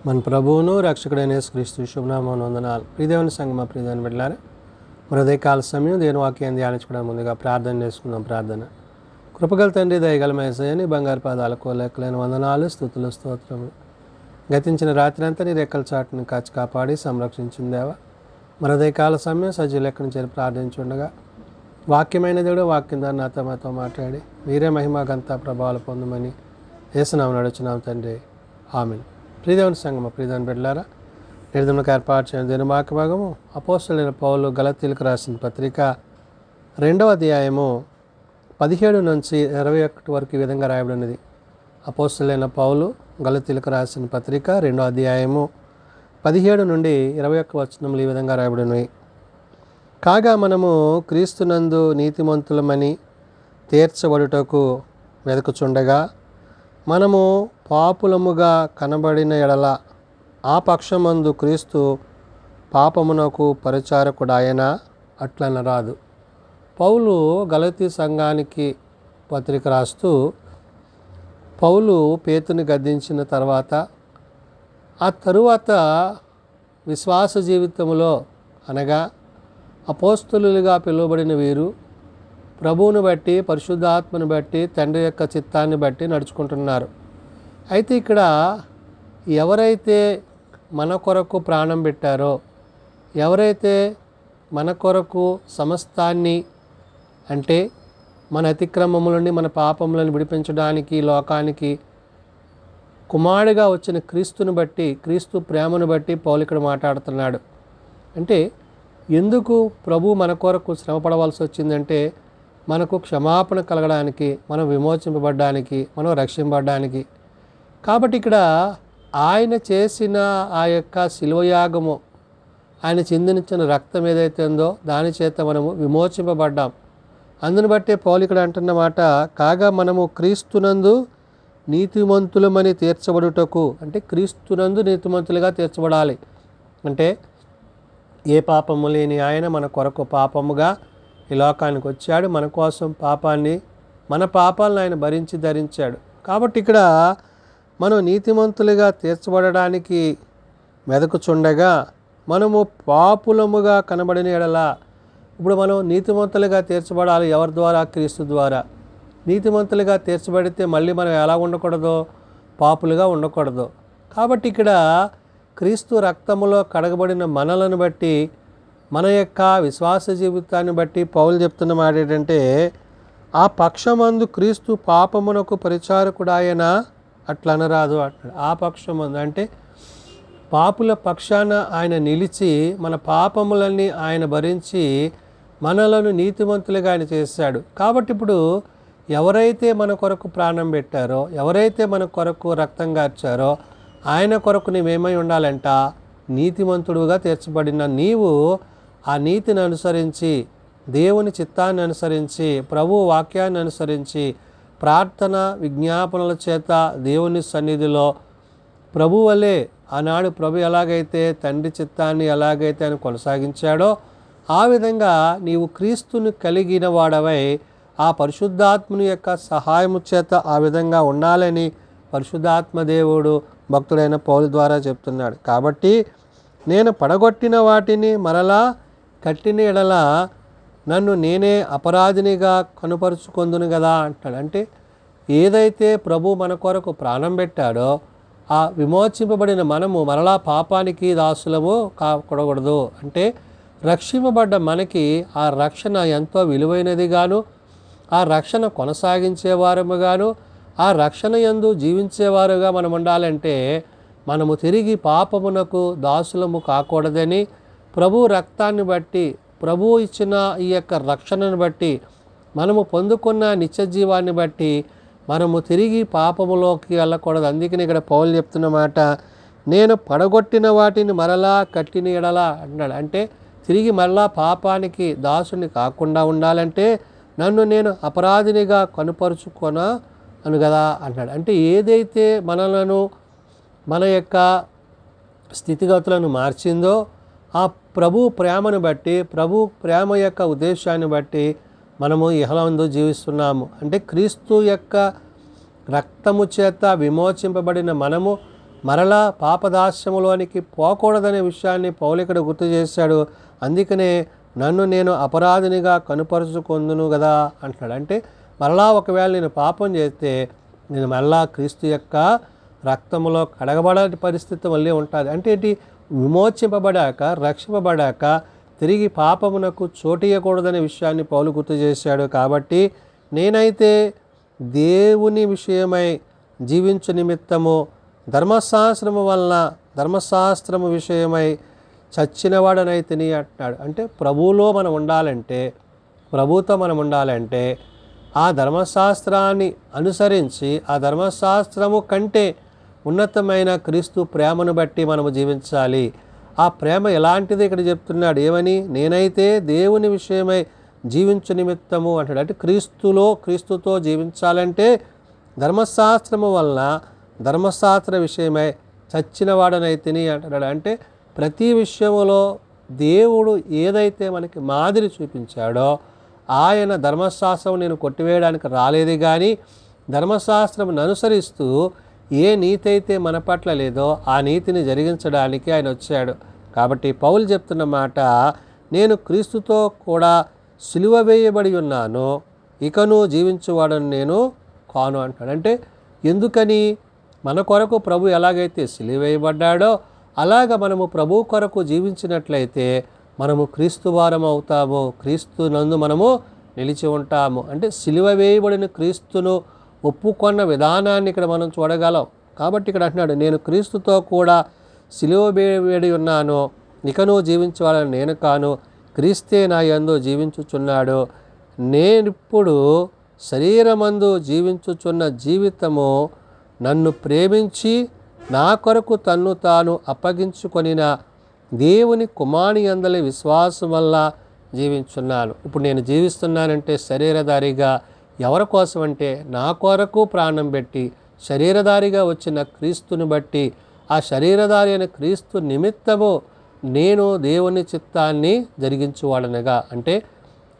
మన ప్రభువును రక్షకుడైన యేసుక్రీస్తు శుభనామమున వందనాలు. ప్రియదేవుని సంగమ ప్రియదేవుని బిడ్డలారా, ఉదయకాల సమయం దేవుని వాక్యాన్ని ధ్యానించుకోవడం ముందుగా ప్రార్థన చేసుకుందాం. ప్రార్థన. కృపగల తండ్రి, దయగల యేసయ్య, బంగారు పాదాలకు లెక్కలేని వందనాలు, స్తుతులు, స్తోత్రములు. గతించిన రాత్రి అంతా నీ రెక్కల చాటును కాచి కాపాడి సంరక్షించిందేవా. ఉదయకాల సమయం సజీవులు ఎక్కడి నుంచి ప్రార్థించుండగా వాక్యమైన దేవుడు వాక్యం ద్వారా నాతో మాతో మాట్లాడి మీరే మహిమ ఘనత ప్రభావాలు పొందమని యేసునామమున నడుచున్నాం తండ్రి, ఆమేన్. ప్రియదేవుని సంగమ ప్రియదేవుని బిడ్డలారా, నిర్దములకు ఏర్పాటు చేయడం దేని వాక్య భాగము అపోస్తలుడైన పౌలు గలతీయులకు రాసిన పత్రిక 2వ అధ్యాయము 17 నుంచి 21 వరకు ఈ విధంగా రాయబడినది. అపోస్తలుడైన పౌలు గలతీయులకు రాసిన పత్రిక 2వ అధ్యాయము 17 నుండి 21 వచనములు ఈ విధంగా రాయబడినవి. కాగా మనము క్రీస్తునందు నీతిమంతులమని తీర్చబడుటకు వెదకుచుండగా మనము పాపులముగా కనబడిన ఎడల ఆ పక్షమందు క్రీస్తు పాపమునకు పరిచారకుడాయన అట్లనరాదు. పౌలు గలతీ సంఘానికి పత్రిక రాస్తూ పౌలు పేతుని గద్దించిన తర్వాత ఆ తరువాత విశ్వాస జీవితంలో అనగా అపోస్తలులుగా పిలువబడిన వీరు ప్రభువును బట్టి, పరిశుద్ధాత్మను బట్టి, తండ్రి యొక్క చిత్తాన్ని బట్టి నడుచుకుంటున్నారు. అయితే ఇక్కడ ఎవరైతే మన కొరకు ప్రాణం పెట్టారో, ఎవరైతే మన కొరకు సమస్తాన్ని అంటే మన అతిక్రమములని, మన పాపములను విడిపించడానికి లోకానికి కుమారుడిగా వచ్చిన క్రీస్తుని బట్టి, క్రీస్తు ప్రేమను బట్టి పౌలు ఇక్కడ మాట్లాడుతున్నాడు. అంటే ఎందుకు ప్రభు మన కొరకు శ్రమ పడవలసి వచ్చిందంటే మనకు క్షమాపణ కలగడానికి, మనం విమోచింపబడ్డానికి, మనం రక్షింపబడ్డానికి. కాబట్టి ఇక్కడ ఆయన చేసిన ఆ యొక్క శిలువయాగము, ఆయన చిందించిన రక్తం ఏదైతే ఉందో దాని చేత మనము విమోచింపబడ్డాం. అందుని బట్టే పౌలు ఇక్కడ అంటున్న మాట, కాగా మనము క్రీస్తునందు నీతిమంతులమని తీర్చబడుటకు, అంటే క్రీస్తునందు నీతిమంతులుగా తీర్చబడాలి. అంటే ఏ పాపము లేని ఆయన మన కొరకు పాపముగా ఈ లోకానికి వచ్చాడు. మన కోసం మన పాపాలను ఆయన భరించి ధరించాడు. కాబట్టి ఇక్కడ మనం నీతిమంతులుగా తీర్చబడడానికి వెదకుచుండగా మనము పాపులముగా కనబడిన ఎడల, ఇప్పుడు మనం నీతిమంతులుగా తీర్చబడాలి. ఎవరి ద్వారా? క్రీస్తు ద్వారా. నీతిమంతులుగా తీర్చబడితే మళ్ళీ మనం ఎలా ఉండకూడదు? పాపులుగా ఉండకూడదు. కాబట్టి ఇక్కడ క్రీస్తు రక్తములో కడగబడిన మనలను బట్టి, మన యొక్క విశ్వాస జీవితాన్ని బట్టి పౌలు చెప్తున్న మాట ఏంటంటే, ఆ పక్షమందు క్రీస్తు పాపమునకు పరిచారకుడాయన అట్లనరాదు అంటాడు. ఆ పక్షమందు అంటే పాపుల పక్షాన ఆయన నిలిచి మన పాపములన్నీ ఆయన భరించి మనలను నీతిమంతులుగా ఆయన చేశాడు. కాబట్టి ఇప్పుడు ఎవరైతే మన కొరకు ప్రాణం పెట్టారో, ఎవరైతే మన కొరకు రక్తం కార్చారో ఆయన కొరకు నీవేమై ఉండాలంట? నీతిమంతుడుగా తీర్చబడిన నీవు ఆ నీతిని అనుసరించి, దేవుని చిత్తాన్ని అనుసరించి, ప్రభు వాక్యాన్ని అనుసరించి, ప్రార్థన విజ్ఞాపనల చేత దేవుని సన్నిధిలో ప్రభు వలె ఆనాడు ప్రభు ఎలాగైతే తండ్రి చిత్తాన్ని ఎలాగైతే ఆయన కొనసాగించాడో ఆ విధంగా నీవు క్రీస్తుని కలిగిన వాడవై ఆ పరిశుద్ధాత్మని యొక్క సహాయము చేత ఆ విధంగా ఉండాలని పరిశుద్ధాత్మ దేవుడు భక్తుడైన పౌలు ద్వారా చెప్తున్నాడు. కాబట్టి నేను పడగొట్టిన వాటిని మరలా కట్టిన ఎడల నన్ను నేనే అపరాధినిగా కనుపరుచుకొందును కదా అంటాడు. అంటే ఏదైతే ప్రభు మన కొరకు ప్రాణం పెట్టాడో ఆ విమోచింపబడిన మనము మరలా పాపానికి దాసులము కాకూడదు. అంటే రక్షింపబడ్డ మనకి ఆ రక్షణ ఎంతో విలువైనదిగాను, ఆ రక్షణ కొనసాగించేవారముగాను, ఆ రక్షణ యందు జీవించేవారుగా మనం ఉండాలంటే మనము తిరిగి పాపమునకు దాసులము కాకూడదని ప్రభు రక్తాన్ని బట్టి, ప్రభు ఇచ్చిన ఈ యొక్క రక్షణను బట్టి, మనము పొందుకున్న నిత్య జీవాన్ని బట్టి మనము తిరిగి పాపములోకి వెళ్ళకూడదు. అందుకని ఇక్కడ పౌలు చెప్తున్న మాట, నేను పడగొట్టిన వాటిని మరలా కట్టిన ఎడల అన్నాడు. అంటే తిరిగి మరలా పాపానికి దాసుని కాకుండా ఉండాలంటే నన్ను నేను అపరాధినిగా కనుపరుచుకొను కదా అన్నాడు. అంటే ఏదైతే మనలను, మన యొక్క స్థితిగతులను మార్చిందో ఆ ప్రభు ప్రేమను బట్టి, ప్రభు ప్రేమ యొక్క ఉద్దేశాన్ని బట్టి మనము ఇహలందు జీవిస్తున్నాము. అంటే క్రీస్తు యొక్క రక్తము చేత విమోచింపబడిన మనము మరలా పాపదాస్యములోనికి పోకూడదనే విషయాన్ని పౌలు ఇక్కడ గుర్తు చేశాడు. అందుకనే నన్ను నేను అపరాధినిగా కనుపరుచుకొందును కదా అంటున్నాడు. అంటే మరలా ఒకవేళ నేను పాపం చేస్తే నేను మరలా క్రీస్తు యొక్క రక్తములో కడగబడే పరిస్థితి మళ్ళీ ఉంటుంది. అంటే ఏంటి? విమోచింపబడాక, రక్షింపబడాక తిరిగి పాపమునకు చోటియకూడదనే విషయాన్ని పౌలు గుర్తు చేశాడు. కాబట్టి నేనైతే దేవుని విషయమై జీవించు నిమిత్తము ధర్మశాస్త్రము వలన ధర్మశాస్త్రము విషయమై చచ్చినవాడనైతిని అంటున్నాడు. అంటే ప్రభువులో మనం ఉండాలంటే, ప్రభుతో మనం ఉండాలంటే ఆ ధర్మశాస్త్రాన్ని అనుసరించి ఆ ధర్మశాస్త్రము కంటే ఉన్నతమైన క్రీస్తు ప్రేమను బట్టి మనము జీవించాలి. ఆ ప్రేమ ఎలాంటిది ఇక్కడ చెప్తున్నాడు. ఏమని? నేనైతే దేవుని విషయమై జీవించు నిమిత్తము అంటాడు. అంటే క్రీస్తుతో జీవించాలంటే ధర్మశాస్త్రము వలన ధర్మశాస్త్ర విషయమై చచ్చినవాడనైతిని అంటున్నాడు. అంటే ప్రతి విషయములో దేవుడు ఏదైతే మనకి మాదిరి చూపించాడో ఆయన ధర్మశాస్త్రం నేను కొట్టివేయడానికి రాలేదు, కానీ ధర్మశాస్త్రం అనుసరిస్తూ ఏ నీతి అయితే మన పట్ల లేదో ఆ నీతిని జరిగించడానికి ఆయన వచ్చాడు. కాబట్టి పౌలు చెప్తున్న మాట, నేను క్రీస్తుతో కూడా సిలువ వేయబడి ఉన్నాను, ఇకను జీవించువాడని నేను కాను అంటాడు. అంటే ఎందుకని? మన కొరకు ప్రభు ఎలాగైతే సిలువ వేయబడ్డాడో అలాగ మనము ప్రభు కొరకు జీవించినట్లయితే మనము క్రీస్తు వారం అవుతాము, క్రీస్తు నందు మనము నిలిచి ఉంటాము. అంటే సిలువ వేయబడిన క్రీస్తును ఒప్పుకొన్న విధానాన్ని ఇక్కడ మనం చూడగలం. కాబట్టి ఇక్కడ అంటున్నాడు, నేను క్రీస్తుతో కూడా సిలువ వేయబడి ఉన్నాను, ఇకను జీవించవాలని నేను కాను, క్రీస్తే నా యందు జీవించుచున్నాడు. నేనిప్పుడు శరీరమందు జీవించుచున్న జీవితము నన్ను ప్రేమించి నా కొరకు తన్ను తాను అప్పగించుకొనిన దేవుని కుమారుని యందలి విశ్వాసం వల్ల జీవించున్నాను. ఇప్పుడు నేను జీవిస్తున్నానంటే శరీరధారిగా ఎవరి కోసం అంటే నా కొరకు ప్రాణం పెట్టి శరీరధారిగా వచ్చిన క్రీస్తుని బట్టి ఆ శరీరధారి అయిన క్రీస్తు నిమిత్తము నేను దేవుని చిత్తాన్ని జరిగించువాడనగా. అంటే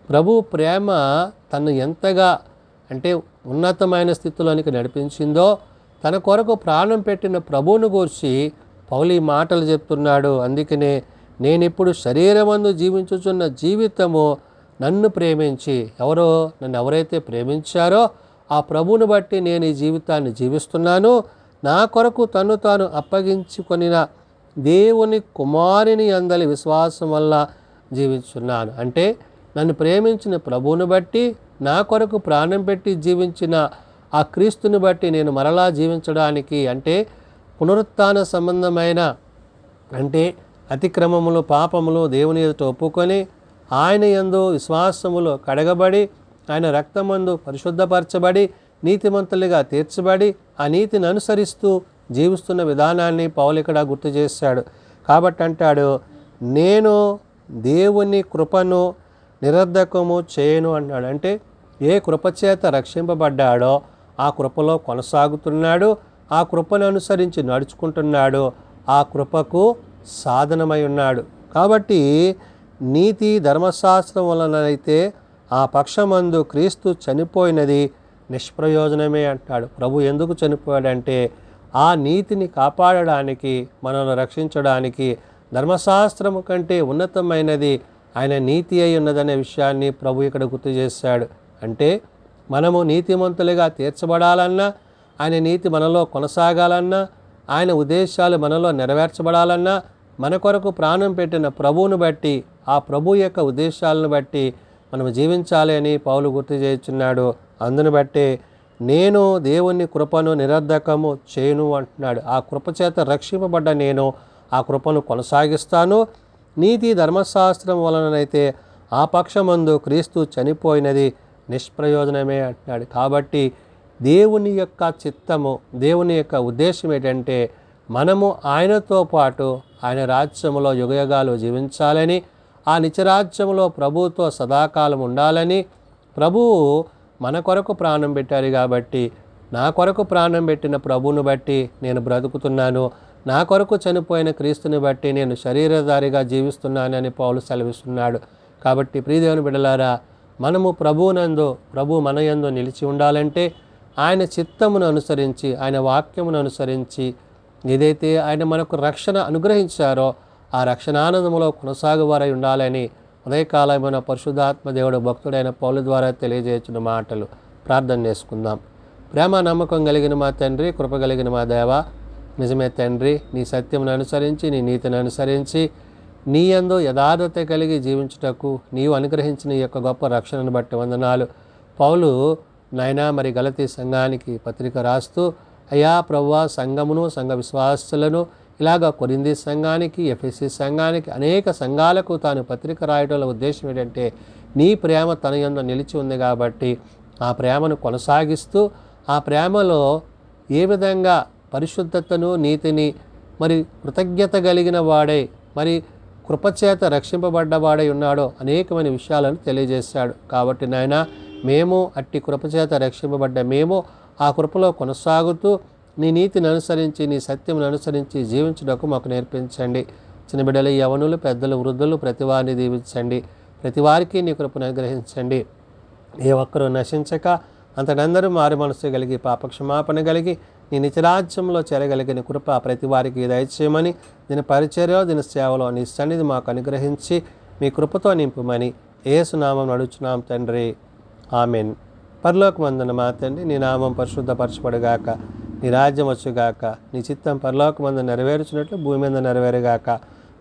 ప్రభు ప్రేమ తను ఎంతగా అంటే ఉన్నతమైన స్థితిలోనికి నడిపించిందో తన కొరకు ప్రాణం పెట్టిన ప్రభువును గూర్చి పౌలు ఈ మాటలు చెప్తున్నాడు. అందుకనే నేనిప్పుడు శరీరమందు జీవించుచున్న జీవితము నన్ను ప్రేమించి నన్ను ఎవరైతే ప్రేమించారో ఆ ప్రభువును బట్టి నేను ఈ జీవితాన్ని జీవిస్తున్నాను, నా కొరకు తను తాను అప్పగించుకొనిన దేవుని కుమారుని యందలి విశ్వాసం వల్ల జీవించున్నాను. అంటే నన్ను ప్రేమించిన ప్రభువును బట్టి నా కొరకు ప్రాణం పెట్టి జీవించిన ఆ క్రీస్తుని బట్టి నేను మరలా జీవించడానికి, అంటే పునరుత్థాన సంబంధమైన అంటే అతిక్రమములు పాపములు దేవుని ఎదుట ఒప్పుకొని ఆయన యందు విశ్వాసములో కడగబడి ఆయన రక్తమందు పరిశుద్ధపరచబడి నీతిమంతులుగా తీర్చబడి ఆ నీతిని అనుసరిస్తూ జీవిస్తున్న విధానాన్ని పౌలు ఇక్కడ గుర్తు చేశాడు. కాబట్టి అంటాడు, నేను దేవుని కృపను నిరర్ధకము చేయను అన్నాడు. అంటే ఏ కృపచేత రక్షింపబడ్డాడో ఆ కృపలో కొనసాగుతున్నాడు, ఆ కృపను అనుసరించి నడుచుకుంటున్నాడు, ఆ కృపకు సాధనమై ఉన్నాడు. కాబట్టి నీతి ధర్మశాస్త్రం వలనైతే ఆ పక్షమందు క్రీస్తు చనిపోయినది నిష్ప్రయోజనమే అంటాడు. ప్రభు ఎందుకు చనిపోయాడంటే ఆ నీతిని కాపాడడానికి, మనల్ని రక్షించడానికి ధర్మశాస్త్రము కంటే ఉన్నతమైనది ఆయన నీతి అయి ఉన్నదనే విషయాన్ని ప్రభు ఇక్కడ గుర్తు చేశాడు. అంటే మనము నీతిమంతులుగా తీర్చబడాలన్నా, ఆయన నీతి మనలో కొనసాగాలన్నా, ఆయన ఉద్దేశాలు మనలో నెరవేర్చబడాలన్నా మన కొరకు ప్రాణం పెట్టిన ప్రభువును బట్టి ఆ ప్రభు యొక్క ఉద్దేశాలను బట్టి మనం జీవించాలి అని పౌలు గుర్తు చేస్తున్నాడు. అందును బట్టే నేను దేవుని కృపను నిరర్ధకము చేయను అంటున్నాడు. ఆ కృపచేత రక్షింపబడ్డ నేను ఆ కృపను కొనసాగిస్తాను. నీతి ధర్మశాస్త్రం వలనైతే ఆ పక్షమందు క్రీస్తు చనిపోయినది నిష్ప్రయోజనమే అంటున్నాడు. కాబట్టి దేవుని యొక్క చిత్తము, దేవుని యొక్క ఉద్దేశం ఏంటంటే మనము ఆయనతో పాటు ఆయన రాజ్యములో యుగయుగాలు జీవించాలని, ఆ నిత్యరాజ్యములో ప్రభువుతో సదాకాలం ఉండాలని. ప్రభువు మన కొరకు ప్రాణం పెట్టారు కాబట్టి నా కొరకు ప్రాణం పెట్టిన ప్రభువును బట్టి నేను బ్రతుకుతున్నాను, నా కొరకు చనిపోయిన క్రీస్తుని బట్టి నేను శరీరధారిగా జీవిస్తున్నానని పౌలు సెలవిస్తున్నాడు. కాబట్టి ప్రియదేవుని బిడ్డలారా, మనము ప్రభు మన యందు నిలిచి ఉండాలంటే ఆయన చిత్తమును అనుసరించి, ఆయన వాక్యమును అనుసరించి ఏదైతే ఆయన మనకు రక్షణ అనుగ్రహించారో ఆ రక్షణానందములో కొనసాగువారై ఉండాలని ఉదయకాలమైన పరిశుద్ధాత్మ దేవుడు భక్తుడైన పౌలు ద్వారా తెలియజేసిన మాటలు ప్రార్థన చేసుకుందాం. ప్రేమ నమ్మకం కలిగిన మా తండ్రి, కృప కలిగిన మా దేవ, నిజమే తండ్రి, నీ సత్యమును అనుసరించి, నీ నీతిని అనుసరించి, నీ యందు యథార్థత కలిగి జీవించుటకు నీవు అనుగ్రహించిన ఈ యొక్క గొప్ప రక్షణను బట్టి వందనాలు. పౌలు నాయనా మరి గలతీ సంఘానికి పత్రిక రాస్తూ, అయ్యా ప్రభువా, సంఘమును, సంఘ విశ్వాసులను, ఇలాగ కొరింథీ సంఘానికి, ఎఫెసీ సంఘానికి, అనేక సంఘాలకు తాను పత్రిక రాయడంలో ఉద్దేశం ఏంటంటే నీ ప్రేమ తన యందు నిలిచి ఉంది కాబట్టి ఆ ప్రేమను కొనసాగిస్తూ ఆ ప్రేమలో ఏ విధంగా పరిశుద్ధతను, నీతిని, మరి కృతజ్ఞత కలిగిన వాడై, మరి కృపచేత రక్షింపబడ్డవాడై ఉన్నాడో అనేకమైన విషయాలను తెలియజేశాడు. కాబట్టి నాయన, మేము అట్టి కృపచేత రక్షింపబడ్డ మేము ఆ కృపలో కొనసాగుతూ నీ నీతిని అనుసరించి, నీ సత్యమును అనుసరించి జీవించుటకు మాకు నేర్పించండి. చిన్న బిడ్డలు, యవనులు, పెద్దలు, వృద్ధులు ప్రతి వారిని దీవించండి. ప్రతి వారికి నీ కృపను అనుగ్రహించండి. ఏ ఒక్కరూ నశించక అంతటందరూ మారు మనసు కలిగి పాపక్షమాపణ కలిగి నీ నిత్యరాజ్యంలో చేరగలిగిన కృప ప్రతి వారికి దయచేయమని, దీని పరిచర్య, దీని సేవలో నీ సన్నిధి మాకు అనుగ్రహించి మీ కృపతో నింపుమని యేసు నామం నడుచున్నాం తండ్రి, ఆమెన్. పరలోకమందున మా తండ్రి, నీ నామం పరిశుద్ధపరచబడుగాక, నీ రాజ్యం వచ్చుగాక, నీ చిత్తం పరలోకమందు నెరవేర్చినట్లు భూమి మీద నెరవేరుగాక.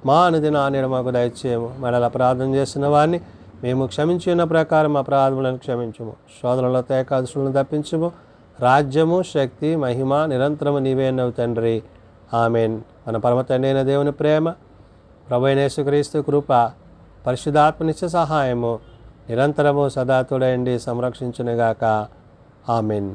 మా అనుదిన ఆనేడు మాకు దయచేయము. మరల అపరాధం చేసిన వారిని మేము క్షమించిన ప్రకారం అపరాధములను క్షమించుము. శోధనలో ఏకాదశులను తప్పించుము. రాజ్యము, శక్తి, మహిమ నిరంతరము నీవేనవు తండ్రి, ఆమెన్. మన పరమ తండ్రి అయిన దేవుని ప్రేమ, ప్రభువైన యేసుక్రీస్తు కృప, పరిశుద్ధాత్మ నిత్య సహాయము నిరంతరము సదా తోడయండి సంరక్షించునుగాక, ఆమెన్.